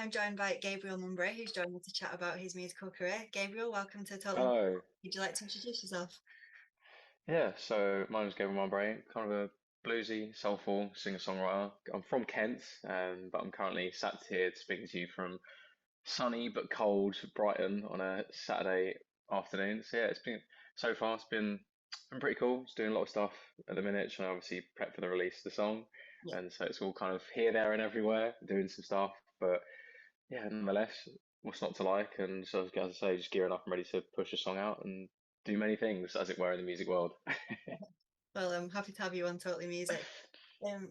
I'm joined by Gabriel Mumbray, who's joined me to chat about his musical career. Gabriel, welcome to Totally. Hello. Would you like to introduce yourself? Yeah, so my name's Gabriel Mumbray, kind of a bluesy, soulful singer-songwriter. I'm from Kent, but I'm currently sat here speaking to you from sunny but cold Brighton on a Saturday afternoon. So yeah, it's been so far. It's been pretty cool. Just doing a lot of stuff at the minute, trying to obviously prep for the release of the song, Yeah. and so it's all kind of here, there, and everywhere, doing some stuff. But yeah, nonetheless, what's not to like? And so, as I say, just gearing up and ready to push a song out and do many things, as it were, in the music world. Well, I'm happy to have you on Totally Music.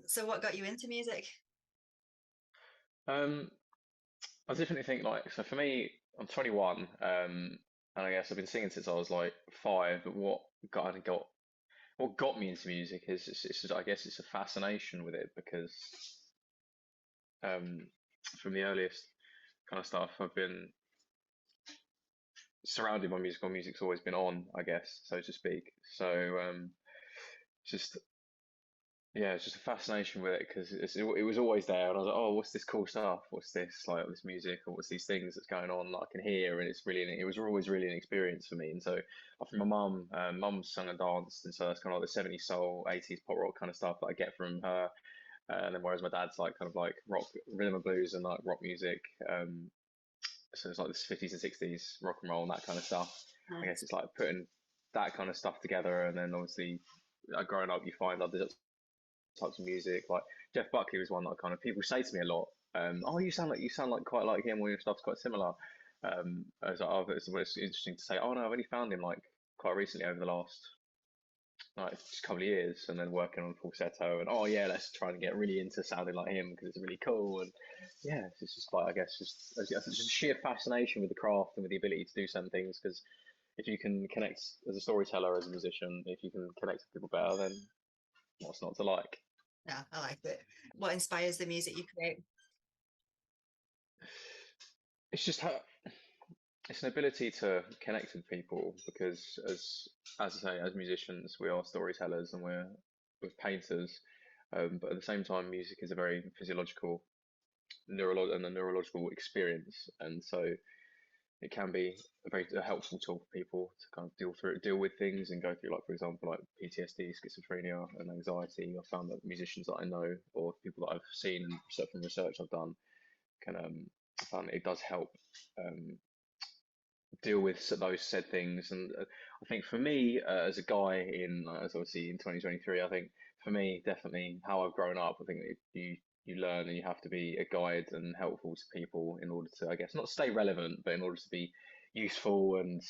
So what got you into music? Um, I definitely think like so for me, I'm 21, and I guess I've been singing since I was like 5. But what got me into music is I guess it's a fascination with it because um, from the earliest kind of stuff, I've been surrounded by music. Music's always been on, I guess, so to speak. So just yeah, it's just a fascination with it because it was always there, and I was like, oh, what's this cool stuff? What's this like this music or what's these things that's going on that I can hear? And it was always really an experience for me. And so, from my mum, mum's sung and danced, and so that's kind of like the '70s soul, '80s pop rock kind of stuff that I get from her. And then whereas my dad's like kind of like rock, rhythm and blues, and like rock music. So it's like the '50s and '60s rock and roll and that kind of stuff. I guess Nice. it's like putting that kind of stuff together, and then obviously, growing up, you find other types of music. Like Jeff Buckley was one that kind of people say to me a lot. Oh, you sound like quite like him. All your stuff's quite similar. I was like, oh, but it's interesting to say. Oh no, I've only found him like quite recently over the last like just couple of years, and then working on falsetto. And oh yeah, let's try and get really into sounding like him because it's really cool. And yeah, it's just like I guess just sheer fascination with the craft and with the ability to do certain things. Because if you can connect as a storyteller, as a musician, if you can connect with people better, then what's not to like? Yeah, I like it. What inspires the music you create? It's just how it's an ability to connect with people because as I say, as musicians, we are storytellers and we're painters. But at the same time, music is a very physiological, and a neurological experience, and so it can be a helpful tool for people to kind of deal with things and go through, like for example, like PTSD, schizophrenia, and anxiety. I found that musicians that I know or people that I've seen and from research I've done can I found it does help um, deal with those said things. And I think for me, as a guy as obviously in 2023, I think for me, definitely how I've grown up, I think that you learn and you have to be a guide and helpful to people in order to, I guess, not stay relevant, but in order to be useful and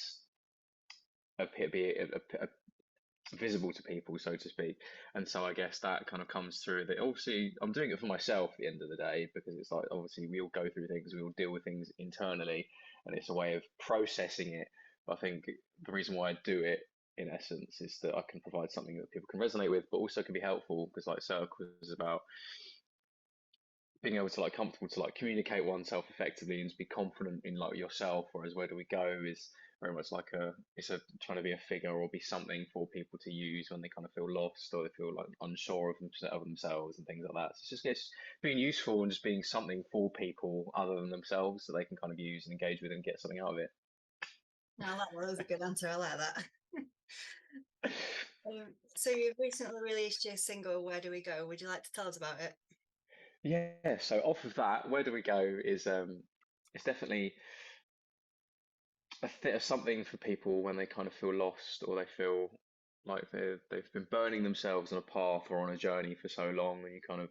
visible to people, so to speak. And so I guess that kind of comes through that. Obviously, I'm doing it for myself at the end of the day because it's like obviously we all go through things, we all deal with things internally, and it's a way of processing it. But I think the reason why I do it in essence is that I can provide something that people can resonate with, but also can be helpful because like Circle is about being able to like comfortable to like communicate oneself effectively and to be confident in like yourself. Whereas Where Do We Go is very much like it's a trying to be a figure or be something for people to use when they kind of feel lost or they feel like unsure of themselves and things like that. So it's being useful and just being something for people other than themselves that they can kind of use and engage with and get something out of it. I like that. That was a good answer. I like that. So you've recently released your single, Where Do We Go? Would you like to tell us about it? Yeah, so off of that, Where Do We Go is it's definitely something for people when they kind of feel lost or they feel like they've been burning themselves on a path or on a journey for so long, and you kind of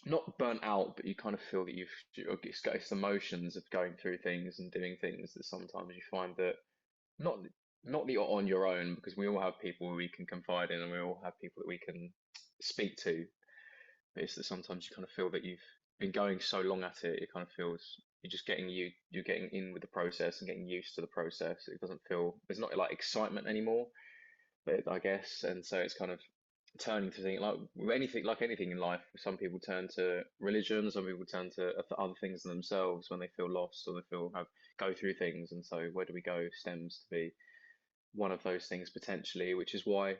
not burnt out, but you kind of feel that it's the motions of going through things and doing things that sometimes you find that not not that you're on your own because we all have people we can confide in and we all have people that we can speak to. But it's that sometimes you kind of feel that you've been going so long at it, it kind of feels you're getting in with the process and getting used to the process. It doesn't feel there's not like excitement anymore, but I guess, and so it's kind of turning to things like anything in life. Some people turn to religion, some people turn to other things than themselves when they feel lost or they feel have go through things. And so Where Do We Go stems to be one of those things potentially, which is why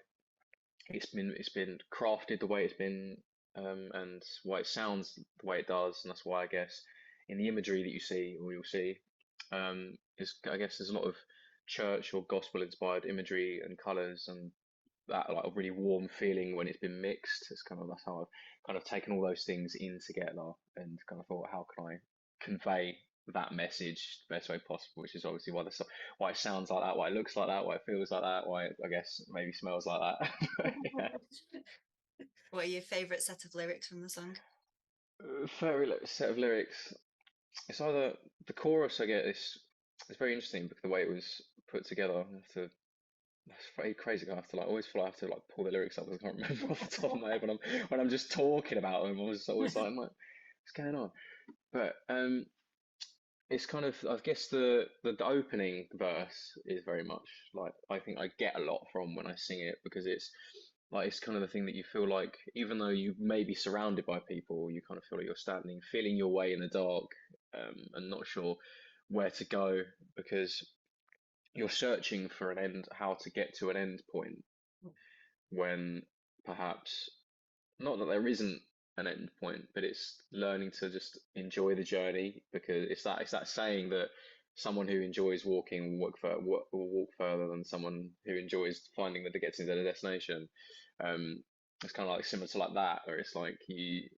it's been crafted the way it's been, and why it sounds the way it does, and that's why I guess in the imagery that you see or you'll see. Is I guess there's a lot of church or gospel inspired imagery and colours and that like a really warm feeling when it's been mixed. It's kind of that's how I've kind of taken all those things in together and kind of thought, how can I convey that message the best way possible? Which is obviously why it sounds like that, why it looks like that, why it feels like that, why it, I guess maybe smells like that. But yeah, What are your favourite set of lyrics from the song? set of lyrics. It's either the chorus. I get this. It's very interesting because the way it was put together. I have to It's very crazy. I have to like always feel I have to like pull the lyrics up because I can't remember off the top of my head when I'm just talking about them. I was always like, what's going on? But it's kind of I guess the opening verse is very much like I think I get a lot from when I sing it because it's kind of the thing that you feel like even though you may be surrounded by people, you kind of feel like you're standing, feeling your way in the dark, and not sure where to go because you're searching for an end, how to get to an end point when perhaps not that there isn't an end point, but it's learning to just enjoy the journey because it's that saying that someone who enjoys walking will walk further than someone who enjoys finding that it gets into their destination. It's kind of like similar to like that, where it's like you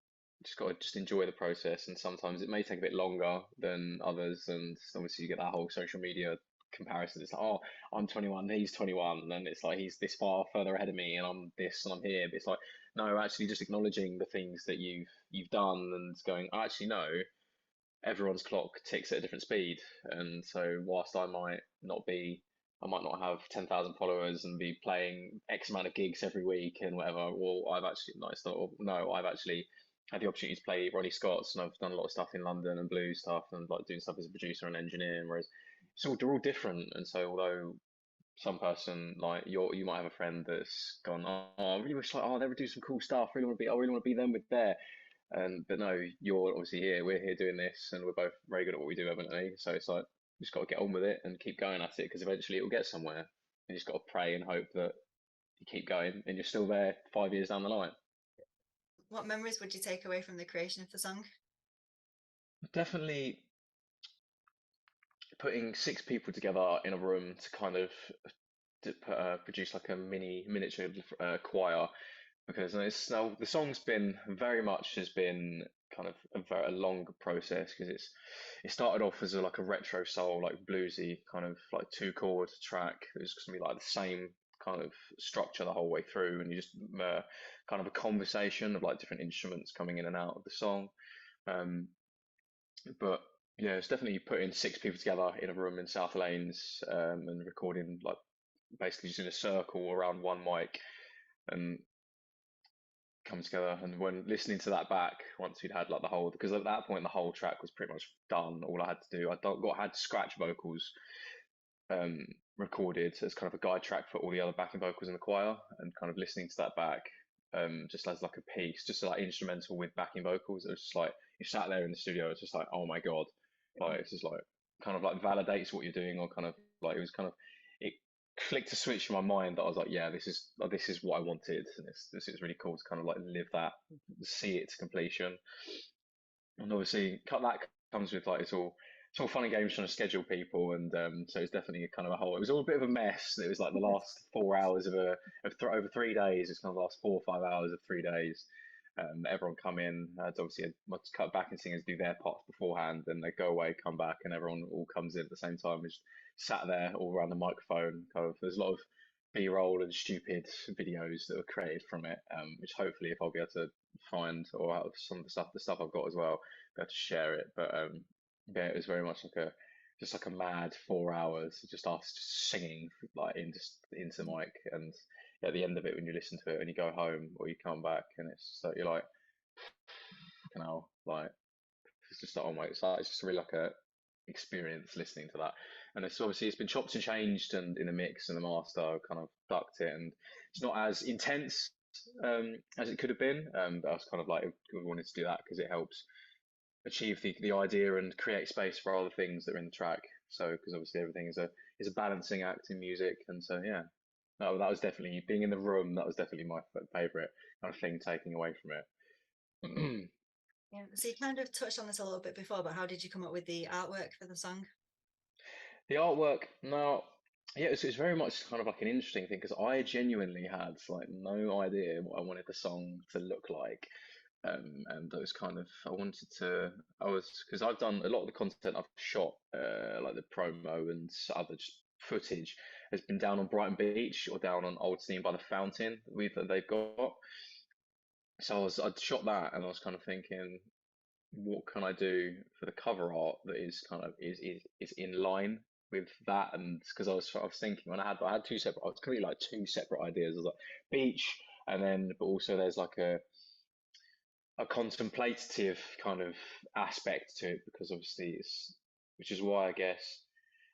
just got to just enjoy the process, and sometimes it may take a bit longer than others, and obviously you get that whole social media comparison. It's like, oh, I'm 21, he's 21, and then it's like he's this far further ahead of me, and I'm this and I'm here. But it's like no, actually just acknowledging the things that you've done and going, actually no, everyone's clock ticks at a different speed. And so whilst I might not have 10,000 followers and be playing X amount of gigs every week and whatever. Well, I've actually, no, it's not, no, I've actually had the opportunity to play Ronnie Scott's and I've done a lot of stuff in London and blues stuff and like doing stuff as a producer and engineer. Whereas they're all different. And so although some person like you might have a friend that's gone, oh, I really wish like, oh, they would do some cool stuff. I really want to be them with there. And but no, you're obviously here. We're here doing this, and we're both very good at what we do, evidently. So it's like you just got to get on with it and keep going at it because eventually it will get somewhere. You just got to pray and hope that you keep going and you're still there 5 years down the line. What memories would you take away from the creation of the song? Definitely putting six people together in a room to kind of produce like a miniature choir because it's now the song's been very much has been kind of a long process because it started off as like a retro soul like bluesy kind of like two chord track. It was gonna be like the same kind of structure the whole way through and you just kind of a conversation of like different instruments coming in and out of the song. um, but yeah, it's definitely putting six people together in a room in South Lanes, and recording like basically just in a circle around one mic and come together. And when listening to that back, once we'd had like the whole, because at that point the whole track was pretty much done. All I had to do, had scratch vocals um, recorded as kind of a guide track for all the other backing vocals in the choir, and kind of listening to that back just as like a piece, just like instrumental with backing vocals. It was just like you sat there in the studio, it's just like, oh my god, like it's just like kind of like validates what you're doing, or kind of like it was kind of it flicked a switch in my mind that I was like, yeah, this is what I wanted, and this is really cool to kind of like live that, see it to completion. And obviously, cut that comes with like it's all fun and games trying to schedule people, and so it's definitely a kind of a whole. It was all a bit of a mess. It was like the last 4 hours over 3 days. It's kind of the last 4 or 5 hours of 3 days. Everyone come in. Obviously, let's cut back and singers do their parts beforehand, then they go away, come back, and everyone all comes in at the same time. We just sat there all around the microphone. Kind of, there's a lot of B-roll and stupid videos that were created from it, which hopefully, if I'll be able to find or out of some of the stuff I've got as well, be able to share it. But yeah, it was very much like a just like a mad 4 hours, just us just singing like into the mic, and at the end of it, when you listen to it, when you go home or you come back, and it's just like you're like, you know, like it's just like oh my, it's just really like a experience listening to that. And it's obviously it's been chopped and changed and in the mix and the master kind of ducked it, and it's not as intense as it could have been. But I was kind of like we wanted to do that because it helps achieve the idea and create space for other things that are in the track. So because obviously everything is a balancing act in music, and so yeah, that was definitely being in the room. That was definitely my favorite kind of thing taking away from it. So you kind of touched on this a little bit before, but how did you come up with the artwork for the song? The artwork now, yeah, it's very much kind of like an interesting thing because I genuinely had like no idea what I wanted the song to look like. And those kind of I wanted to I was because I've done a lot of the content I've shot like the promo and other just footage has been down on Brighton Beach or down on Old Steam by the Fountain that they've got. So I'd shot that and I was kind of thinking, what can I do for the cover art that is kind of is in line with that? And because I was thinking when I had two separate I was really like two separate ideas. I was like beach and then but also there's like a contemplative kind of aspect to it because obviously it's which is why I guess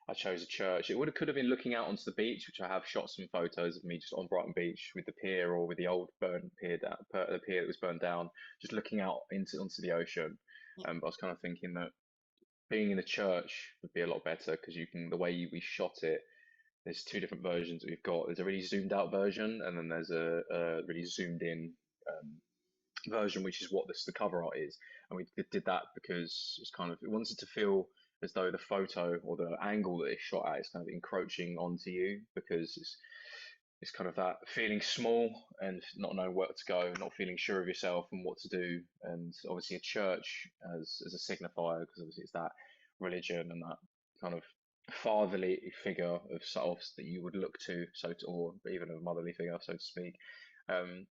I chose a church. It would have could have been looking out onto the beach, which I have shot some photos of me just on Brighton Beach with the pier or with the old burned pier the pier that was burned down, just looking out into onto the ocean. Yeah. But I was kind of thinking that being in the church would be a lot better because you can the way we shot it. There's two different versions that we've got. There's a really zoomed out version, and then there's a really zoomed in version, which is what the cover art is. And we did that because it's kind of it wanted to feel as though the photo or the angle that it's shot at is kind of encroaching onto you because it's kind of that feeling small and not knowing where to go, not feeling sure of yourself and what to do. And obviously a church as a signifier because obviously it's that religion and that kind of fatherly figure of selves that you would look to, or even a motherly figure, so to speak. Um,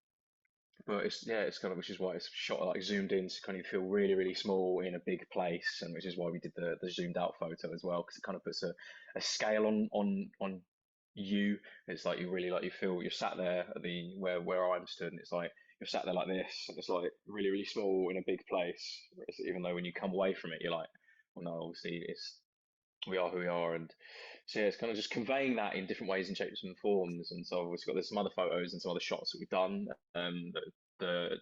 but it's yeah, it's kind of which is why it's shot like zoomed in to kind of feel really, really small in a big place, and which is why we did the zoomed out photo as well, because it kind of puts a scale on you. It's like you really like you feel you're sat there at the where I'm stood, and it's like you're sat there like this, and it's like really, really small in a big place. Even though when you come away from it, you're like, well, no, obviously it's we are who we are, and so yeah, it's kind of just conveying that in different ways and shapes and forms. And so we've got there's some other photos and some other shots that we've done. The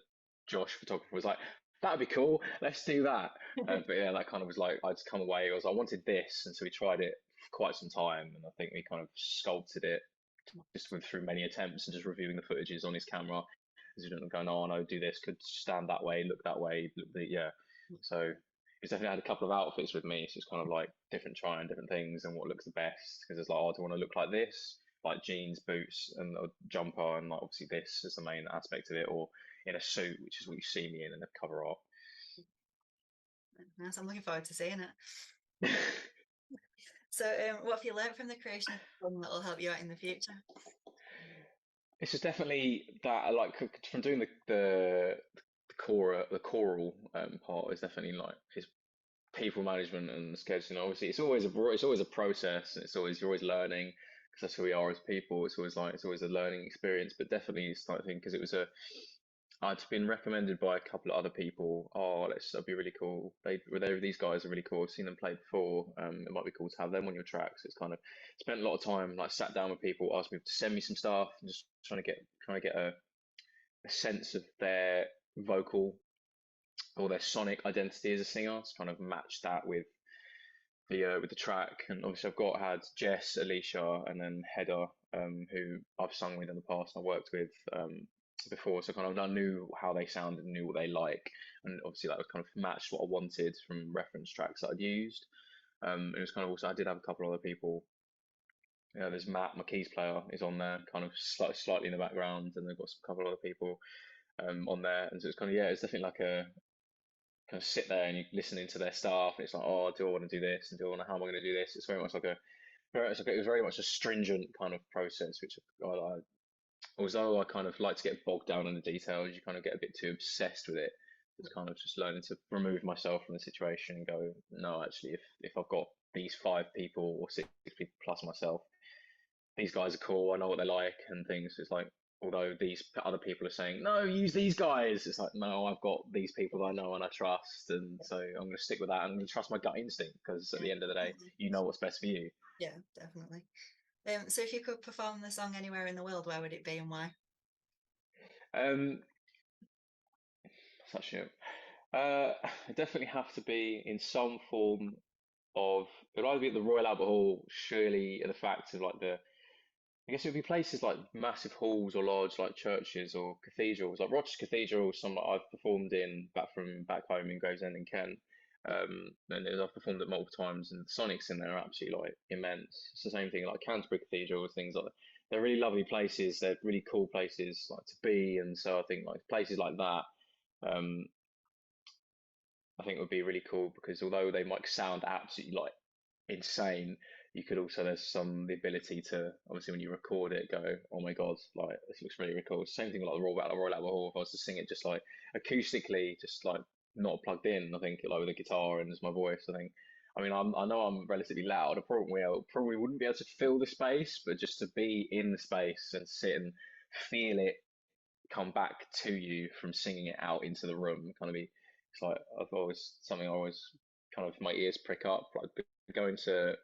Josh photographer was like, "That'd be cool, let's do that." But yeah, that kind of was like I'd come away. I was I wanted this, and so we tried it for quite some time, and I think we kind of sculpted it just with through many attempts and just reviewing the footages on his camera as you don't going, oh no, do this, could stand that way, look that way, look the, yeah. So he's definitely had a couple of outfits with me. So it's kind of like different trying different things and what looks the best. Because it's like, oh, do I want to look like this? Like jeans, boots, and a jumper, and like obviously this is the main aspect of it, or in a suit, which is what you see me in the cover art. Yes, I'm looking forward to seeing it. So, what have you learned from the creation of the song that will help you out in the future? This is definitely that like from doing the choral part is definitely like is people management and scheduling. Obviously, it's always a process, and it's always you're always learning because that's who we are as people. It's always like it's always a learning experience. But definitely, it's like thing because it was a I'd been recommended by a couple of other people. Oh, that'd be really cool. These guys are really cool. I've seen them play before. It might be cool to have them on your tracks. It's kind of spent a lot of time like sat down with people, asked me to send me some stuff, and just trying to get a sense of their vocal or their sonic identity as a singer. To kind of match that with the track. And obviously, I've had Jess, Alicia, and then Heather, who I've sung with in the past. And I worked with before, so kind of I knew how they sounded, and knew what they like, and obviously that was kind of matched what I wanted from reference tracks that I'd used. It was kind of also I did have a couple of other people. Yeah, there's Matt, my keys player, is on there, kind of slightly in the background, and they've got some couple of other people on there, and so it's kind of yeah, it's definitely like a kind of sit there and you listening to their stuff, and it's like, oh, do I want to do this, and do I want to, how am I going to do this? It's very much like it was very much a stringent kind of process, which although I kind of like to get bogged down in the details, you kind of get a bit too obsessed with it. It's kind of just learning to remove myself from the situation and go, no, actually, if I've got these five people or six people plus myself, these guys are cool. I know what they like and things. It's like, although these other people are saying, no, use these guys. It's like, no, I've got these people I know and I trust. And so I'm going to stick with that. I'm going to trust my gut instinct because at Yeah, the end of the day, definitely. you know what's best for you. Yeah, definitely. So if you could perform the song anywhere in the world, where would it be and why? Um, such a, it definitely have to be in some form of, it'd either be at the Royal Albert Hall, surely, the fact of like I guess it would be places like massive halls or large like churches or cathedrals, like Rochester Cathedral, some that I've performed in back home in Gravesend in Kent. Yeah. And I've performed it multiple times, and the Sonics in there are absolutely like immense. It's the same thing like Canterbury Cathedral, things like that. They're really lovely places. They're really cool places like to be, and so I think like places like that, um, I think would be really cool because although they might sound absolutely like insane, you could also there's some the ability to obviously when you record it go, oh my god, like this looks really, really cool. Same thing like the Royal Albert Hall. If I was to sing it just like acoustically, just like not plugged in, I think like with a guitar and just my voice, I think. I mean, I know I'm relatively loud. I probably wouldn't be able to fill the space, but just to be in the space and sit and feel it come back to you from singing it out into the room. Kind of be, it's like I've always something I always kind of my ears prick up. Like going to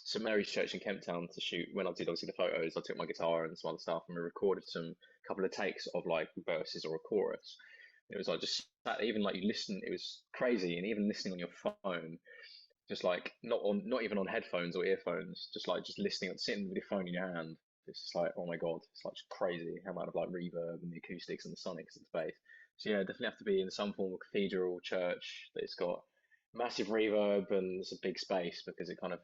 St Mary's Church in Kemp Town to shoot when I did obviously the photos. I took my guitar and some other stuff and we recorded some couple of takes of like verses or a chorus. It was like just that even like you listen, it was crazy, and even listening on your phone, just like not even on headphones or earphones, just listening, sitting with your phone in your hand. It's just like, oh my god, it's like just crazy how amount of like reverb and the acoustics and the sonics in space. So yeah, definitely have to be in some form of cathedral church that's got massive reverb and it's a big space because it kind of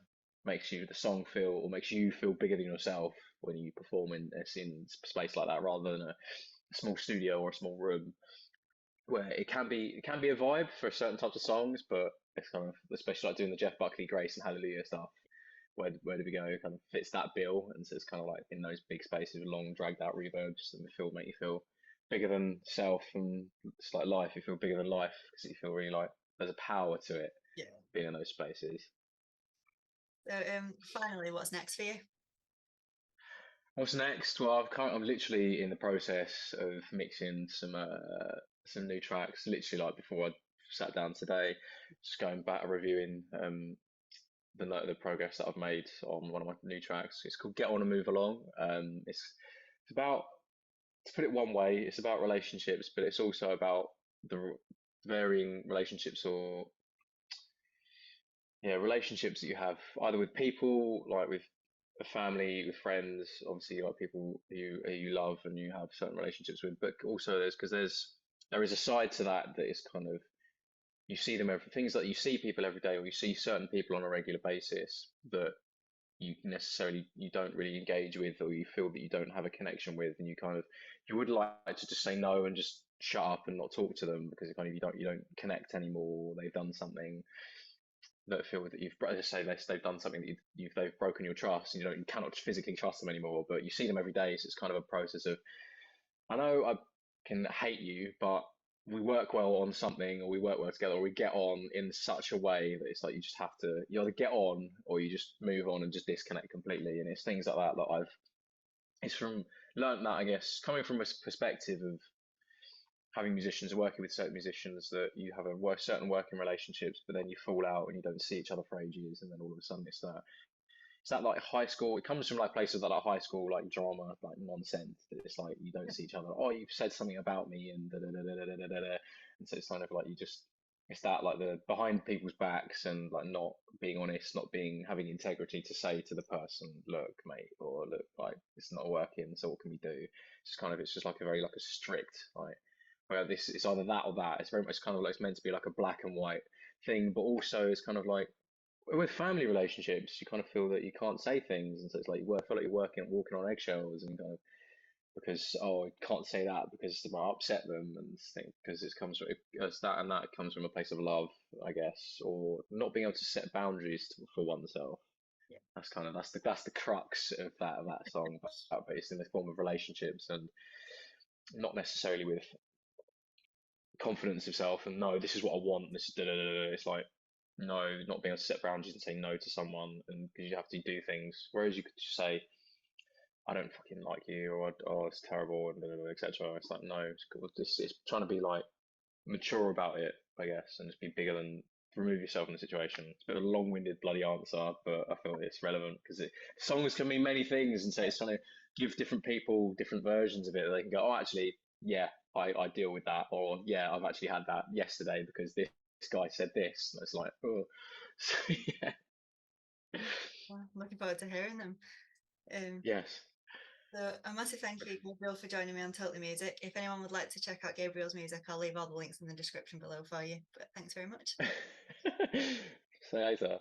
makes you the song feel or makes you feel bigger than yourself when you perform in space like that rather than a small studio or a small room where it can be a vibe for certain types of songs, but it's kind of especially like doing the Jeff Buckley Grace and Hallelujah stuff. Where do we go? Kind of fits that bill, and so it's kind of like in those big spaces with long dragged out reverbs that make you feel bigger than self, and it's like life. You feel bigger than life because you feel really like there's a power to it Yeah. being in those spaces. So finally, what's next for you? What's next? Well, I'm literally in the process of mixing some new tracks. Literally, like before I sat down today, just going back reviewing the progress that I've made on one of my new tracks. It's called Get On and Move Along. It's about to put it one way, it's about relationships, but it's also about the varying relationships or yeah, relationships that you have either with people, like with a family, with friends, obviously like people you love and you have certain relationships with, but also there is a side to that that is kind of you see them every things that you see people every day or you see certain people on a regular basis that you don't really engage with or you feel that you don't have a connection with and you would like to just say no and just shut up and not talk to them because kind of you don't connect anymore or they've done something that feel that you've, as I say, they've done something that they've broken your trust, and you cannot physically trust them anymore. But you see them every day, so it's kind of a process of, I know I can hate you, but we work well on something, or we work well together, or we get on in such a way that it's like you just have to, you either get on, or you just move on and just disconnect completely. And it's things like that that it's from learned that I guess coming from a perspective of having musicians working with certain musicians that you have certain working relationships, but then you fall out and you don't see each other for ages, and then all of a sudden it's that like high school. It comes from like places that like high school like drama like nonsense. That it's like you don't see each other. Oh, you've said something about me and da da da da da da da da. And so it's kind of like you just it's that like the behind people's backs and like not being honest, not being having integrity to say to the person, look, mate, or look, like it's not working. So what can we do? It's just like a very like a strict like where this it's either that or that. It's very much kind of like it's meant to be like a black and white thing, but also it's kind of like with family relationships, you kind of feel that you can't say things, and so it's like feel like you're walking on eggshells, and kind of because oh, I can't say that because it might upset them, and think because it comes from it's that and that comes from a place of love, I guess, or not being able to set boundaries for oneself. Yeah. That's the crux of that song, but it's in the form of relationships and not necessarily with confidence of self and no, this is what I want. This is da da da da. It's like no, not being able to set boundaries and say no to someone, and because you have to do things. Whereas you could just say, I don't fucking like you, or oh, it's terrible, and etc. It's like no, it's trying to be like mature about it, I guess, and just be bigger than remove yourself from the situation. It's a bit of a long-winded bloody answer, but I feel it's relevant because songs can mean many things, and so Yeah. it's trying to give different people different versions of it. They can go, oh, actually, yeah, I deal with that, or yeah, I've actually had that yesterday because this guy said this. And it's like, oh, so, yeah, Well, looking forward to hearing them. Um, yes. So a massive thank you, Gabriel, for joining me on Totally Music. If anyone would like to check out Gabriel's music, I'll leave all the links in the description below for you. But thanks very much. See you later.